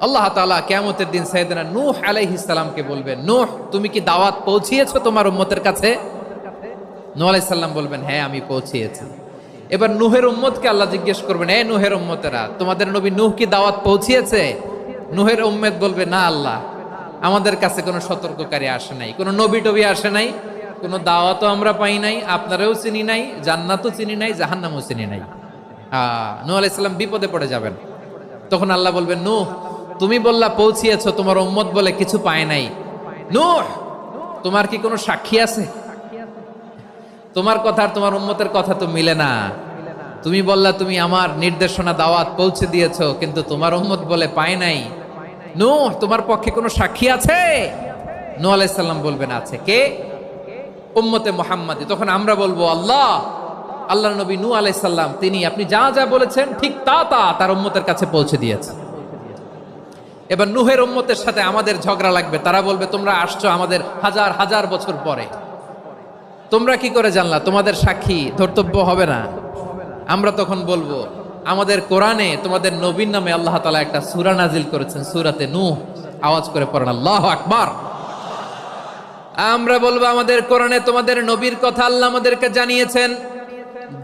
আল্লাহ তাআলা কিয়ামতের দিন সাইয়েদনা নূহ আলাইহিস সালামকে বলবেন, নূহ তুমি কি দাওয়াত পৌঁছিয়েছো তোমার উম্মতের কাছে? নূহ আলাইহিস সালাম বলবেন, হ্যাঁ আমি পৌঁছিয়েছি। এবার নূহের উম্মতকে আল্লাহ জিজ্ঞেস করবেন, এ নূহের উম্মতেরা, তোমাদের নবী নূহ কি দাওয়াত পৌঁছিয়েছে? নূহের উম্মত বলবে, না আল্লাহ, আমাদের কাছে কোনো সতর্ককারী আসে নাই, কোনো নবী টবি আসে নাই, কোনো দাওয়াতও আমরা পাই নাই, আপনারাও চিনি নাই, জান্নাতও চিনি নাই, জাহান্নামও চিনি নাই। নূহ আলাইহিস সালাম বিপদে পড়ে যাবেন। তখন আল্লাহ বলবেন, নূহ তুমি বললা পৌঁছিয়েছো, তোমার উম্মত বলে কিছু পায় নাই। নূহ তোমার কি কোনো সাক্ষী আছে? তোমার কথা আর তোমার উম্মতের কথা তো মিলে না। তুমি বললা তুমি আমার নির্দেশনা দাওয়াত পৌঁছে দিয়েছো, কিন্তু তোমার উম্মত বলে পায় নাই। নূহ তোমার পক্ষে কোনো সাক্ষী আছে? নূহ আলাইহিস সালাম বলবেন, আছে। কে? উম্মতে মুহাম্মাদি। তখন আমরা বলবো, আল্লাহ, আল্লাহর নবী নূহ আলাইহিস সালাম তিনি আপনি যা যা বলেছেন ঠিক তা তার উম্মতের কাছে পৌঁছে দিয়েছে। এবার নূহের উম্মতের সাথে আমাদের ঝগড়া লাগবে। তারা বলবে, তোমরা আসছো আমাদের হাজার হাজার বছর পরে, তোমরা কি করে জানলা? তোমাদের সাক্ষী ধর্তব্য হবে না? আমরা তখন বলবো, আমাদের কোরআনে তোমাদের নবীর নামে আল্লাহ তাআলা একটা সূরা নাজিল করেছেন, সূরাতে নূহ। আওয়াজ করে পড়েন আল্লাহু আকবার। আমরা বলবো, আমাদের কোরআনে তোমাদের নবীর কথা আল্লাহ আমাদেরকে জানিয়েছেন,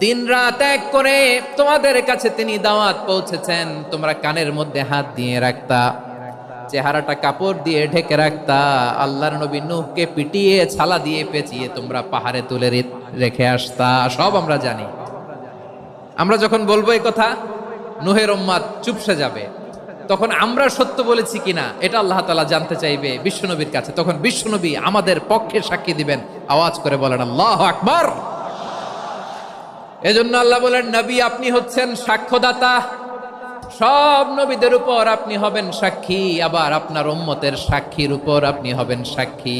দিন রাত এক করে তোমাদের কাছে তিনি দাওয়াত পৌঁছেছেন। তোমরা কানের মধ্যে হাত দিয়ে রাখতা, চেহারাটা কাপড় দিয়ে ঢেকে রাখতা, আল্লাহর নবী নূহকে পিটিয়ে ছালা দিয়ে পেঁচিয়ে তোমরা পাহাড়ে তুলে রেখে আসতা। সব আমরা জানি। আমরা যখন বলবো এই কথা, নূহের উম্মত চুপসে যাবে। তখন আমরা সত্য বলেছি কিনা এটা আল্লাহ তাআলা জানতে চাইবে বিশ্বনবীর কাছে। তখন বিশ্বনবী আমাদের পক্ষে সাক্ষী দিবেন। আওয়াজ করে বলেন আল্লাহু আকবার। এজন্য আল্লাহ বলেন, নবী আপনি হচ্ছেন সাক্ষ্যদাতা, সব নবীদের উপর আপনি হবেন সাক্ষী, আবার আপনার উম্মতের সাক্ষীর উপর আপনি হবেন সাক্ষী।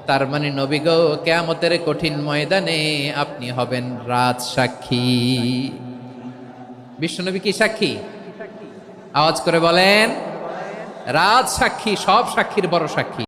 তার মানে নবী গো, কিয়ামতের কঠিন ময়দানে আপনি হবেন রাজ সাক্ষী। বিশ্বনবী কি সাক্ষী? আওয়াজ করে বলেন, রাজ সাক্ষী, সব সাক্ষীর বড় সাক্ষী।